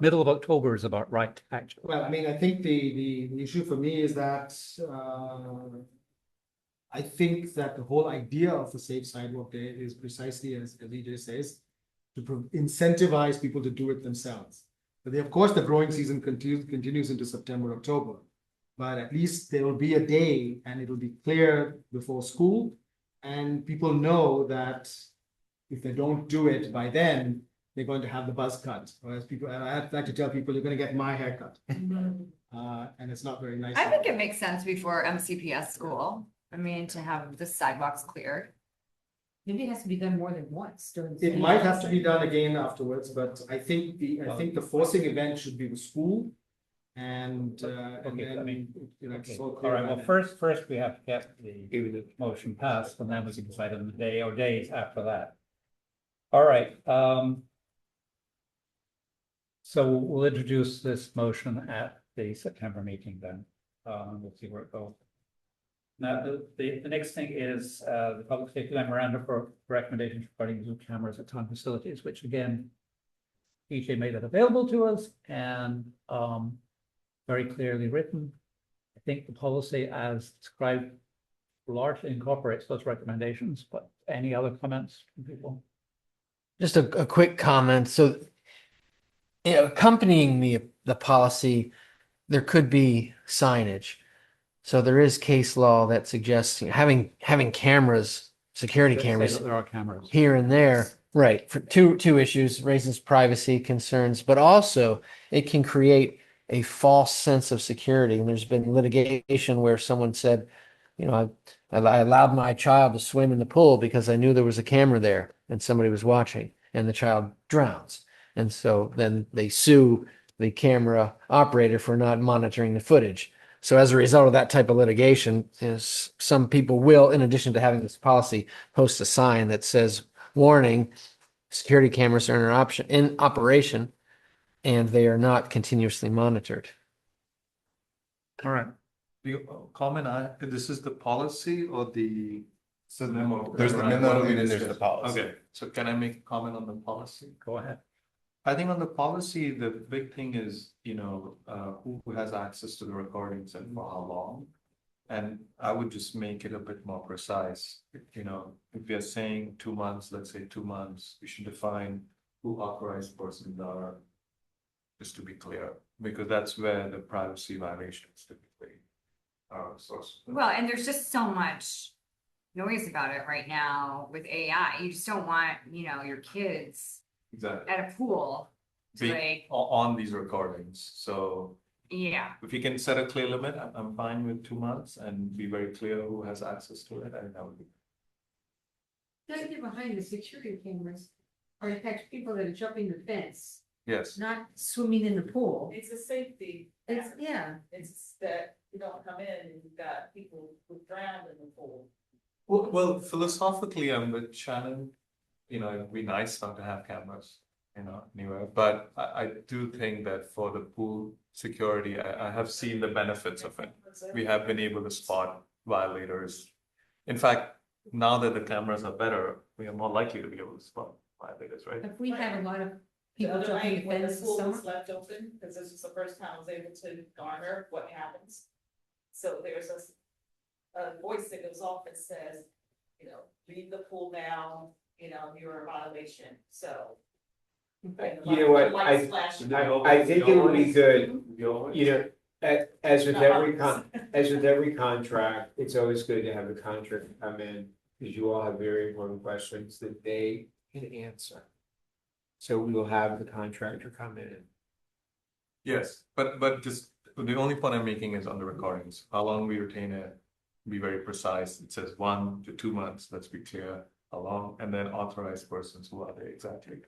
middle of October is about right, actually. Well, I mean, I think the issue for me is that I think that the whole idea of the Safe Sidewalk Day is precisely as EJ says, to incentivize people to do it themselves. But of course, the growing season continues into September, October. But at least there will be a day and it will be clear before school. And people know that if they don't do it by then, they're going to have the buzz cut. Whereas I like to tell people, you're going to get my haircut. And it's not very nice. I think it makes sense before MCPS school. I mean, to have the sidewalks cleared. Maybe it has to be done more than once during. the It day. might have to be done again afterwards, but I think the forcing event should be the school. And Okay, I mean, Okay. so All clear right, well, about it. first we have to get the motion passed and then we can decide on the day or days after that. All right, so we'll introduce this motion at the September meeting then. We'll see where it goes. Now, the next thing is, the public safety memorandum for recommendations regarding Zoom cameras at town facilities, which again, PJ made that available to us and, very clearly written. I think the policy as described largely incorporates those recommendations, but any other comments from people? Just a quick comment. So, accompanying the policy, there could be signage. So there is case law that suggests having cameras, security Say cameras that there are cameras. here and there, right, for two issues, raises privacy concerns, but also it can create a false sense of security. And there's been litigation where someone said, I allowed my child to swim in the pool because I knew there was a camera there and somebody was watching, and the child drowns. And so then they sue the camera operator for not monitoring the footage. So as a result of that type of litigation, is some people will, in addition to having this policy, post a sign that says, "Warning: security cameras are in operation, and they are not continuously monitored." All right. The comment, this is the policy or the So memo? there's the memo and then there's the policy. Okay, so can I make a comment on the policy? Go ahead. I think on the policy, the big thing is, who has access to the recordings and for how long. And I would just make it a bit more precise, if we are saying 2 months, let's say 2 months, we should define who authorized persons are. Just to be clear, because that's where the privacy violations typically are sourced. Well, and there's just so much noise about it right now with AI. You just don't want, your kids Exactly, at a pool to be on these recordings, so. yeah. If you can set a clear limit, I'm fine with 2 months and be very clear who has access to it, and that would be. The idea behind the security cameras are to catch people that are jumping the fence, Yes, not swimming in the pool. It's a safety. It's, matter. yeah. It's that you don't come in and you've got people who drowned in the pool. well, philosophically, I'm with Shannon, it'd be nice not to have cameras, anywhere, but I do think that for the pool security, I have seen the benefits of it. We have been able to spot violators. In fact, now that the cameras are better, we are more likely to be able to spot violators, right? If we had a lot of The people other jumping night, the when the fence this pool summer. was left open, because this was the first time I was able to garner what happens. So there's a voice that goes off that says, leave the pool now, you're in violation, so. You know what, Lights flashing. I think it would be good, as with every contract, it's always good to have a contract come in, because you all have very important questions that they can answer. So we will have the contractor come in. Yes, but just, the only point I'm making is on the recordings, how long we retain it, be very precise, it says 1 to 2 months, let's be clear, how long, and then authorized persons, who are they exactly?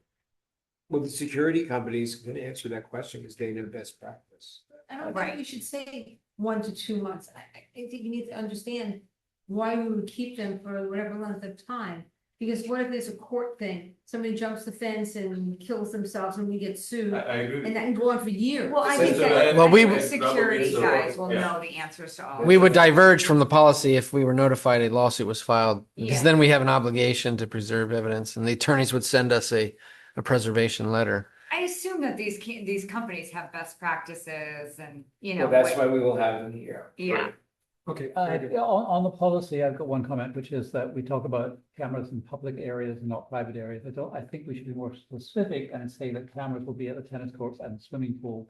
Well, the security companies can answer that question because they know best practice. I don't Right. think we should say 1 to 2 months. I think you need to understand why we would keep them for whatever length of time. Because what if there's a court thing, somebody jumps the fence and kills themselves and we get sued, I agree. and that can go on for years. Well, I Since think the that, red- Well, we- the security So, guys will yeah. know the answers to all. We of would this. diverge from the policy if we were notified a lawsuit was filed, because Yeah. then we have an obligation to preserve evidence, and the attorneys would send us a preservation letter. I assume that these companies have best practices and, Well, that's why we will have them here. yeah. Okay. On the policy, I've got one comment, which is that we talk about cameras in public areas and not private areas. I think we should be more specific and say that cameras will be at the tennis courts and swimming pool.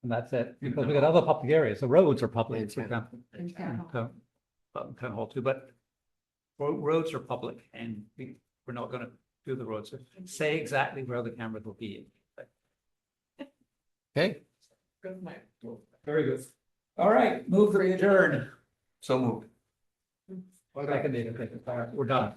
And that's it, because we've got other public areas, the roads are public, for example. And town hall. Town hall too, but roads are public and we're not gonna do the roads. So say exactly where the cameras will be. Okay, Very good. All right, move to adjourn. So moved. Second, we're done.